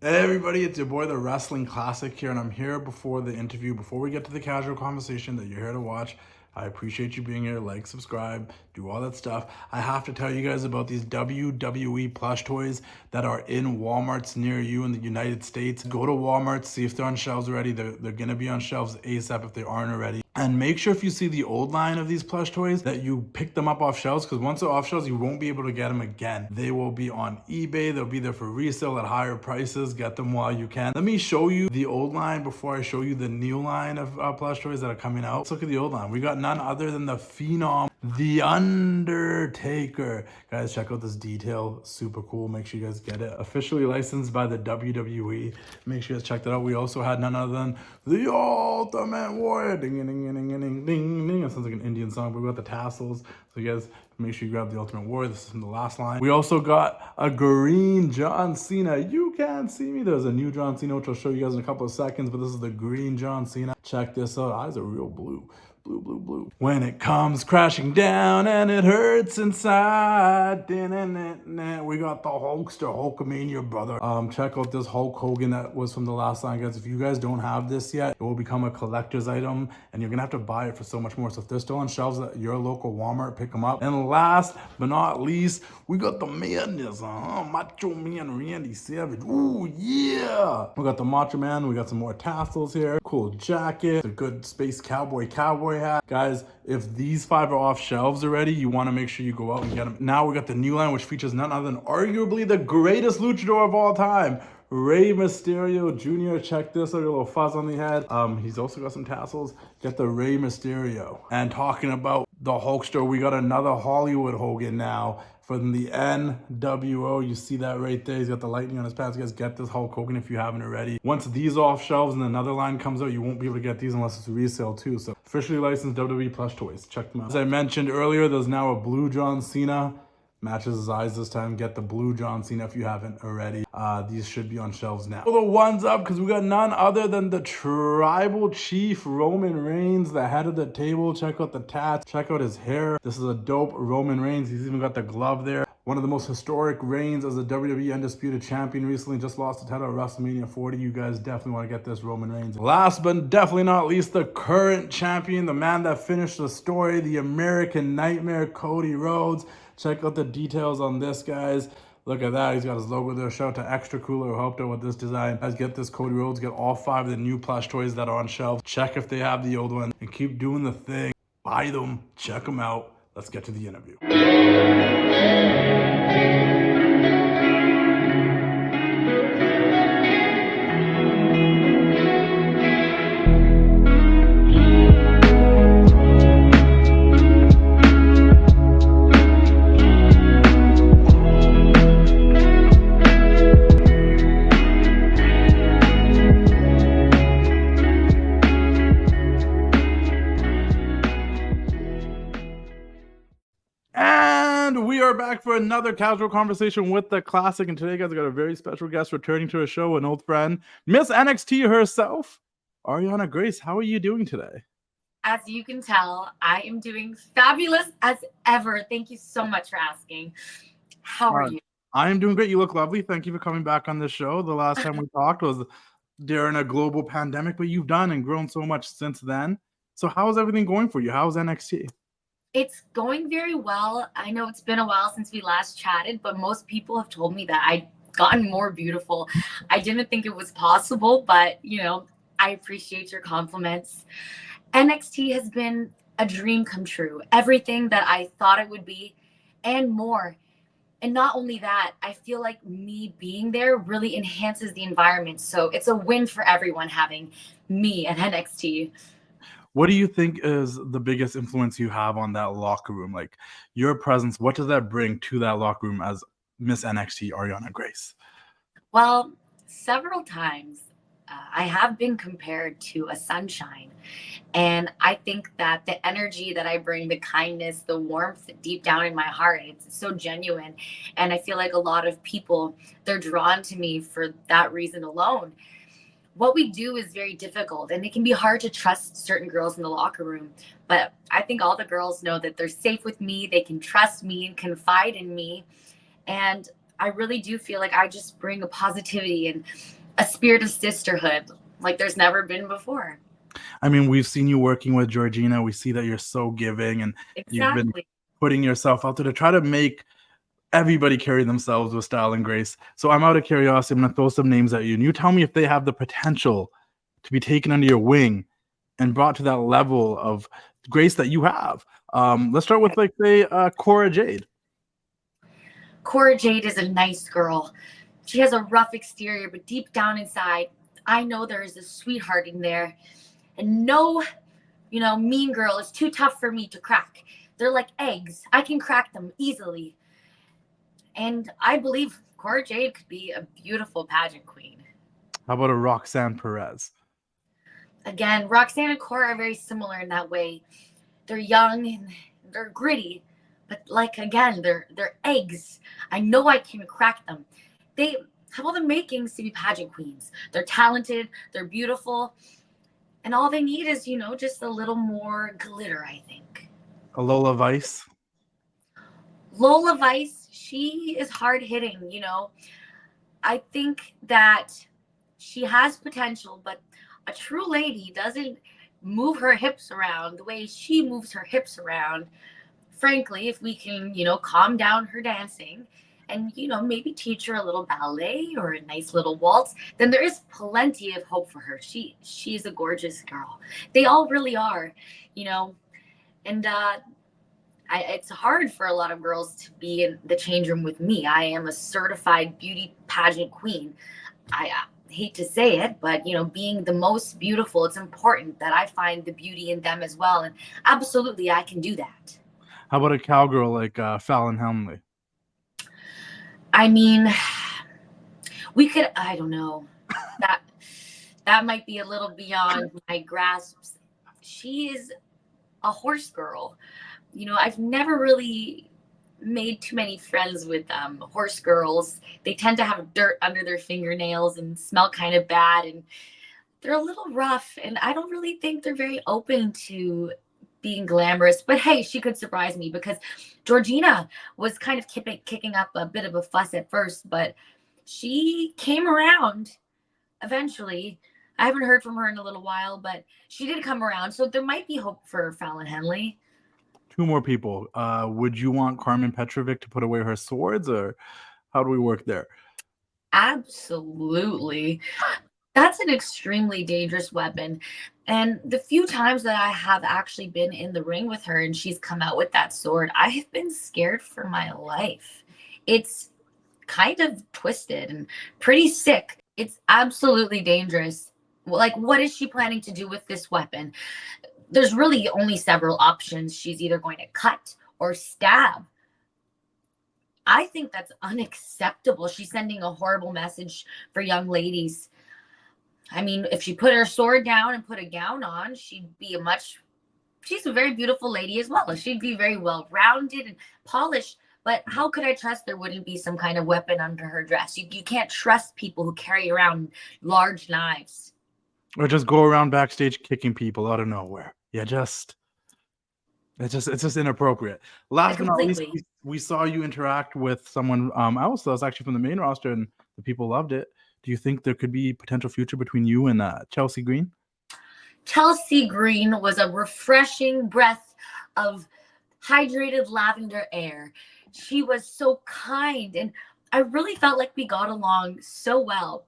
Hey everybody, it's your boy the Wrestling Classic here, and I'm here before the interview, before we get to the casual conversation that you're here to watch. I appreciate you being here. Like, subscribe, do all that stuff. I have to tell you guys about these WWE plush toys that are in Walmarts near you in the United States. Go to Walmart, see if they're on shelves already. They're gonna be on shelves ASAP if they aren't already. And make sure if you see the old line of these plush toys that you pick them up off shelves, because once they're off shelves, you won't be able to get them again. They will be on eBay. They'll be there for resale at higher prices. Get them while you can. Let me show you the old line before I show you the new line of plush toys that are coming out. Let's look at the old line. We got none other than the Phenom, The Undertaker. Guys, check out this detail. Super cool. Make sure you guys get it. Officially licensed by the WWE. Make sure you guys check that out. We also had none other than the Ultimate Warrior. Ding, ding, ding, ding, ding, ding, ding. That sounds like an Indian song, but we got the tassels. So you guys make sure you grab the Ultimate Warrior. This is from the last line. We also got a green John Cena. You can't see me. There's a new John Cena, which I'll show you guys in a couple of seconds, but this is the green John Cena. Check this out. Eyes are real blue. Blue, blue, blue. When it comes crashing down and it hurts inside. We got the Hulkster, Hulkamania, brother. Check out this Hulk Hogan that was from the last line, guys. If you guys don't have this yet, it will become a collector's item and you're gonna have to buy it for so much more. So if they're still on shelves at your local Walmart, pick them up. And last but not least, we got the madness, Macho Man Randy Savage. Ooh, yeah. We got the Macho Man. We got some more tassels here. Cool jacket. A good space cowboy hat. Guys, if these 5 are off shelves already, you want to make sure you go out and get them. Now we got the new line, which features none other than arguably the greatest luchador of all time, Rey Mysterio Jr. Check this out, a little fuzz on the head. He's also got some tassels. Get the Rey Mysterio. And talking about the Hulkster, we got another Hollywood Hogan now from the NWO. You see that right there. He's got the lightning on his pants. You guys get this Hulk Hogan if you haven't already. Once these off shelves and another line comes out, you won't be able to get these unless it's resale too. So officially licensed WWE plush toys. Check them out. As I mentioned earlier, there's now a blue John Cena. Matches his eyes this time. Get the blue John Cena if you haven't already. These should be on shelves now. Pull the ones up because we got none other than the Tribal Chief Roman Reigns, the head of the table. Check out the tats. Check out his hair. This is a dope Roman Reigns. He's even got the glove there. One of the most historic reigns as a WWE Undisputed Champion. Recently just lost the title at WrestleMania 40. You guys definitely want to get this Roman Reigns. Last but definitely not least, the current champion, the man that finished the story, the American Nightmare, Cody Rhodes. Check out the details on this, guys. Look at that. He's got his logo there. Shout out to Extra Cooler who helped out with this design. Guys, get this Cody Rhodes. Get all 5 of the new plush toys that are on shelves. Check if they have the old one. And keep doing the thing. Buy them. Check them out. Let's get to the interview. And we are back for another casual conversation with the classic. And today, guys, I got a very special guest returning to our show, an old friend, Miss NXT herself, Arianna Grace. How are you doing today? As you can tell, I am doing fabulous as ever. Thank you so much for asking. How are you? I am doing great. You look lovely. Thank you for coming back on the show. The last time we talked was during a global pandemic, but you've done and grown so much since then. So how is everything going for you? How's NXT? It's going very well. I know it's been a while since we last chatted, but most people have told me that I've gotten more beautiful. I didn't think it was possible, but, I appreciate your compliments. NXT has been a dream come true. Everything that I thought it would be and more. And not only that, I feel like me being there really enhances the environment. So it's a win for everyone having me at NXT. What do you think is the biggest influence you have on that locker room? Like your presence, what does that bring to that locker room as Miss NXT Arianna Grace? Well, several times I have been compared to a sunshine. And I think that the energy that I bring, the kindness, the warmth deep down in my heart, it's so genuine. And I feel like a lot of people, they're drawn to me for that reason alone. What we do is very difficult and it can be hard to trust certain girls in the locker room. But I think all the girls know that they're safe with me. They can trust me and confide in me. And I really do feel like I just bring a positivity and a spirit of sisterhood like there's never been before. I mean, we've seen you working with Georgina. We see that you're so giving, and you've been Exactly. putting yourself out there to try to make everybody carry themselves with style and grace. So I'm out of curiosity. I'm going to throw some names at you, and you tell me if they have the potential to be taken under your wing and brought to that level of grace that you have. Let's start with, like, say, Cora Jade. Cora Jade is a nice girl. She has a rough exterior, but deep down inside, I know there is a sweetheart in there. And no, mean girl is too tough for me to crack. They're like eggs. I can crack them easily. And I believe Cora Jade could be a beautiful pageant queen. How about a Roxanne Perez? Again, Roxanne and Cora are very similar in that way. They're young and they're gritty, but like again, they're eggs. I know I can crack them. They have all the makings to be pageant queens. They're talented, they're beautiful, and all they need is, just a little more glitter, I think. A Lola Vice? Lola Vice, she is hard hitting, I think that she has potential, but a true lady doesn't move her hips around the way she moves her hips around. Frankly, if we can, calm down her dancing and, maybe teach her a little ballet or a nice little waltz, then there is plenty of hope for her. She's a gorgeous girl. They all really are, and it's hard for a lot of girls to be in the change room with me. I am a certified beauty pageant queen. I hate to say it, but being the most beautiful, it's important that I find the beauty in them as well. And absolutely, I can do that. How about a cowgirl like Fallon Henley? I mean, I don't know. That might be a little beyond my grasp. She is a horse girl. I've never really made too many friends with horse girls. They tend to have dirt under their fingernails and smell kind of bad, and they're a little rough, and I don't really think they're very open to being glamorous. But hey, she could surprise me, because Georgina was kind of kicking up a bit of a fuss at first, but she came around eventually. I haven't heard from her in a little while, but she did come around, so there might be hope for Fallon Henley. Two more people. Would you want Karmen Petrovic to put away her swords, or how do we work there? Absolutely. That's an extremely dangerous weapon. And the few times that I have actually been in the ring with her and she's come out with that sword, I have been scared for my life. It's kind of twisted and pretty sick. It's absolutely dangerous. Like, what is she planning to do with this weapon? There's really only several options. She's either going to cut or stab. I think that's unacceptable. She's sending a horrible message for young ladies. I mean, if she put her sword down and put a gown on, she's a very beautiful lady as well. She'd be very well-rounded and polished. But how could I trust there wouldn't be some kind of weapon under her dress? You can't trust people who carry around large knives. Or just go around backstage kicking people out of nowhere. It's just inappropriate. Last but not least, we saw you interact with someone else that was actually from the main roster, and the people loved it. Do you think there could be potential future between you and Chelsea Green? Chelsea Green was a refreshing breath of hydrated lavender air. She was so kind, and I really felt like we got along so well.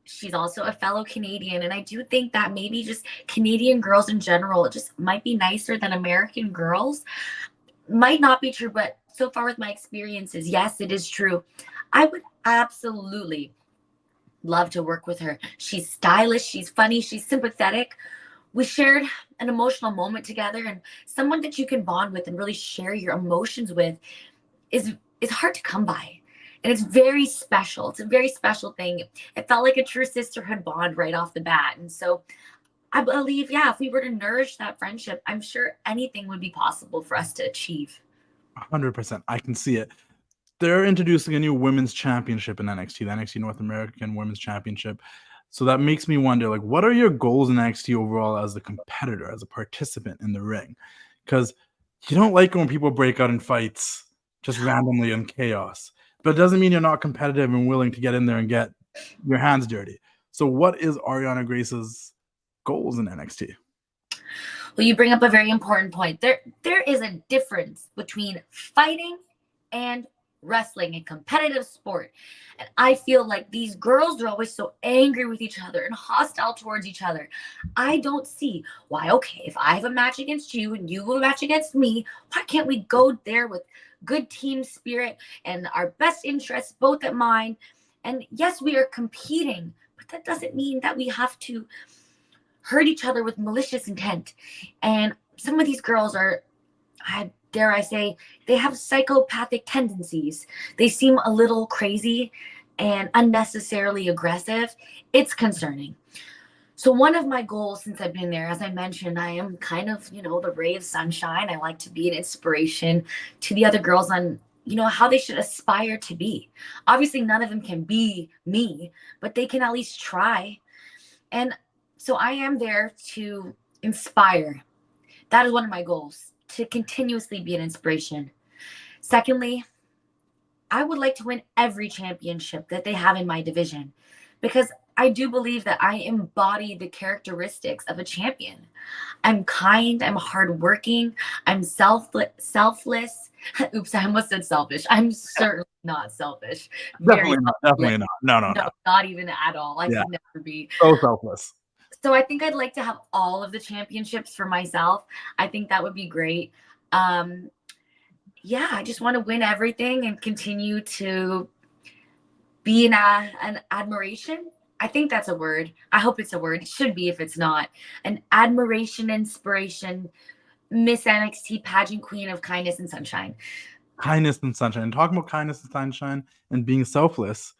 She's also a fellow Canadian, and I do think that maybe just Canadian girls in general just might be nicer than American girls. Might not be true, but so far with my experiences, yes, it is true. I would absolutely love to work with her. She's stylish, she's funny, she's sympathetic. We shared an emotional moment together, and someone that you can bond with and really share your emotions with is hard to come by. And it's very special. It's a very special thing. It felt like a true sisterhood bond right off the bat. And so I believe, if we were to nourish that friendship, I'm sure anything would be possible for us to achieve. 100%. I can see it. They're introducing a new women's championship in NXT, the NXT North American Women's Championship. So that makes me wonder, like, what are your goals in NXT overall as a competitor, as a participant in the ring? Because you don't like when people break out in fights just randomly in chaos. but it doesn't mean you're not competitive and willing to get in there and get your hands dirty. So what is Arianna Grace's goals in NXT? Well, you bring up a very important point. There is a difference between fighting and wrestling, a competitive sport. And I feel like these girls are always so angry with each other and hostile towards each other. I don't see why, okay, if I have a match against you and you have a match against me, why can't we go there with good team spirit and our best interests both at mind? And yes, we are competing, but that doesn't mean that we have to hurt each other with malicious intent. And some of these girls are, dare I say, they have psychopathic tendencies. They seem a little crazy and unnecessarily aggressive. It's concerning. So one of my goals since I've been there, as I mentioned, I am kind of, the ray of sunshine. I like to be an inspiration to the other girls on, how they should aspire to be. Obviously, none of them can be me, but they can at least try. And so I am there to inspire. That is one of my goals, to continuously be an inspiration. Secondly, I would like to win every championship that they have in my division, because I do believe that I embody the characteristics of a champion. I'm kind, I'm hardworking, I'm selfless. Oops, I almost said selfish. I'm certainly not selfish. Definitely not. Definitely not. No. Not even at all. I could never be. So selfless. So I think I'd like to have all of the championships for myself. I think that would be great. I just want to win everything and continue to be an admiration. I think that's a word. I hope it's a word. It should be if it's not. An admiration, inspiration, Miss NXT pageant queen of kindness and sunshine. Kindness and sunshine. And talking about kindness and sunshine and being selfless,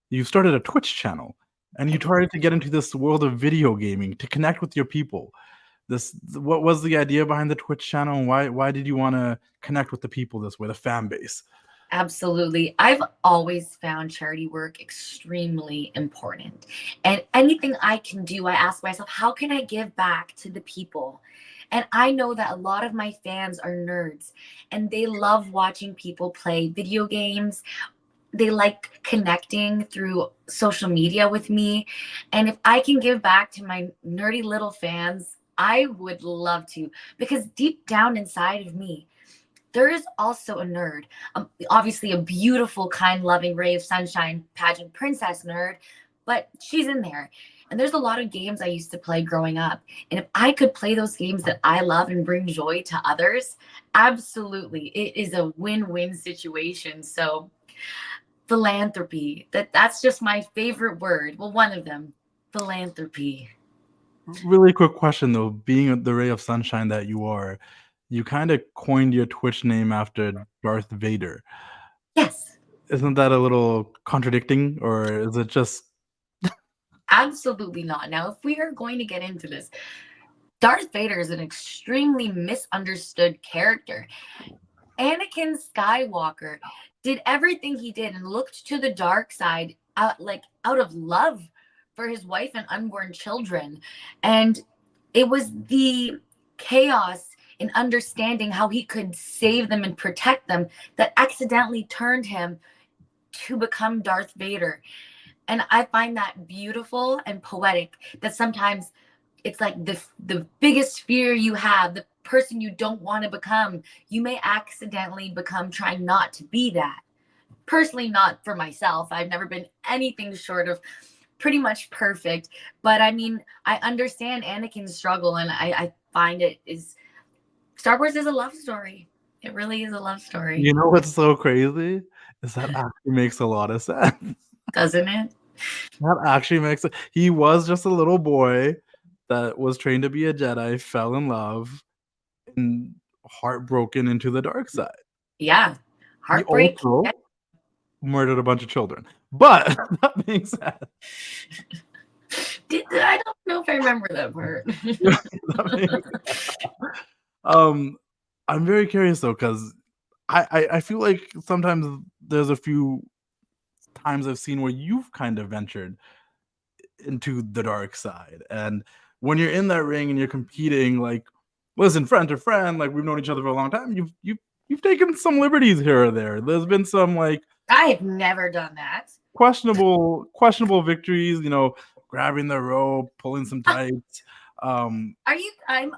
you started a Twitch channel and you tried to get into this world of video gaming to connect with your people. What was the idea behind the Twitch channel, and why did you want to connect with the people this way, the fan base? Absolutely. I've always found charity work extremely important. And anything I can do, I ask myself, how can I give back to the people? And I know that a lot of my fans are nerds and they love watching people play video games. They like connecting through social media with me. And if I can give back to my nerdy little fans, I would love to, because deep down inside of me, there is also a nerd, obviously a beautiful, kind, loving ray of sunshine pageant princess nerd, but she's in there. And there's a lot of games I used to play growing up. And if I could play those games that I love and bring joy to others, absolutely, it is a win-win situation. So philanthropy, that's just my favorite word. Well, one of them, philanthropy. Really quick question though, being the ray of sunshine that you are, you kind of coined your Twitch name after Darth Vader. Yes. Isn't that a little contradicting, or is it just... Absolutely not. Now, if we are going to get into this, Darth Vader is an extremely misunderstood character. Anakin Skywalker did everything he did and looked to the dark side out of love for his wife and unborn children. And it was the chaos in understanding how he could save them and protect them that accidentally turned him to become Darth Vader. And I find that beautiful and poetic, that sometimes it's like the biggest fear you have, the person you don't want to become, you may accidentally become trying not to be that. Personally, not for myself. I've never been anything short of pretty much perfect. But I mean, I understand Anakin's struggle, and I find Star Wars is a love story. It really is a love story. You know what's so crazy? Is that actually makes a lot of sense. Doesn't it? That actually makes it. He was just a little boy that was trained to be a Jedi, fell in love, and heartbroken into the dark side. Yeah. Heartbreak. He also murdered a bunch of children. But that being said, I don't know if I remember that part. I'm very curious though, because I feel like sometimes there's a few times I've seen where you've kind of ventured into the dark side, and when you're in that ring and you're competing, like, listen, friend to friend, like, we've known each other for a long time, you've taken some liberties here or there. There's been some, like, I have never done that. questionable victories. You know, grabbing the rope, pulling some tights. Are you? I.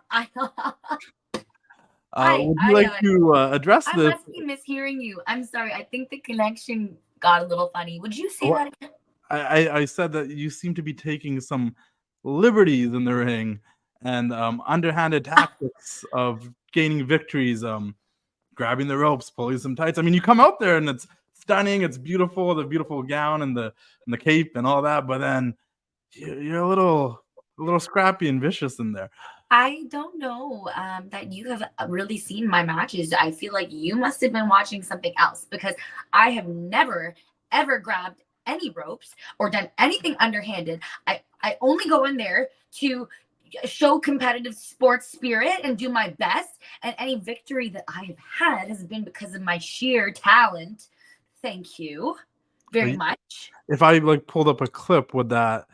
Would you like to address I this? must be mishearing you. I'm sorry. I think the connection got a little funny. Would you say that again? I said that you seem to be taking some liberties in the ring and underhanded tactics of gaining victories, grabbing the ropes, pulling some tights. I mean, you come out there and it's stunning, it's beautiful, the beautiful gown and the cape and all that, but then you're a little scrappy and vicious in there. I don't know that you have really seen my matches. I feel like you must have been watching something else because I have never, ever grabbed any ropes or done anything underhanded. I only go in there to show competitive sports spirit and do my best. And any victory that I have had has been because of my sheer talent. Thank you very much. If I like pulled up a clip, would that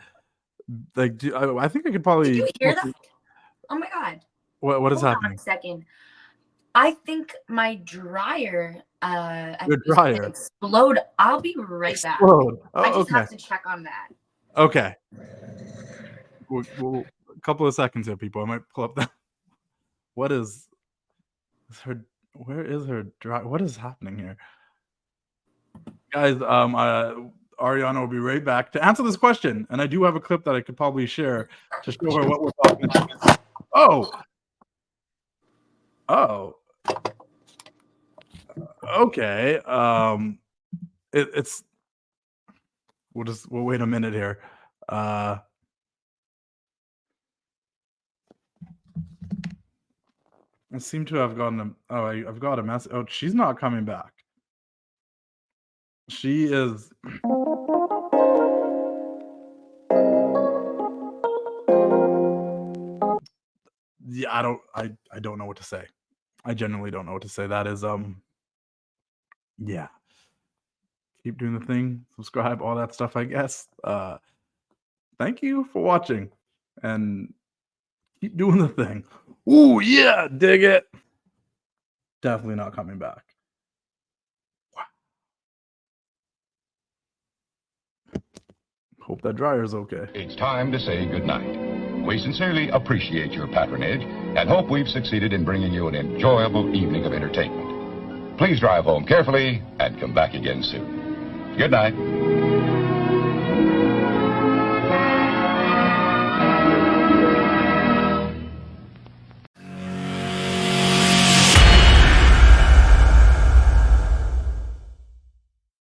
like I think I could probably. Did you hear that? Oh my God. What is happening? Hold on a second. I think my dryer Your dryer explode. I'll be right back. I just have to check on that. Okay. Well, a couple of seconds here, people. I might pull up that. What is her? Where is her dryer? What is happening here? Guys, Arianna will be right back to answer this question. And I do have a clip that I could probably share to show her what we're talking about. Oh. Okay. It's we'll wait a minute here. I seem to have gotten I've got a message. Oh, she's not coming back. She is. Yeah, I don't know what to say. I genuinely don't know what to say. That is yeah. Keep doing the thing, subscribe, all that stuff, I guess. Thank you for watching and keep doing the thing. Ooh, yeah, dig it. Definitely not coming back. Wow. Hope that dryer's okay. It's time to say goodnight. We sincerely appreciate your patronage and hope we've succeeded in bringing you an enjoyable evening of entertainment. Please drive home carefully and come back again soon. Good night.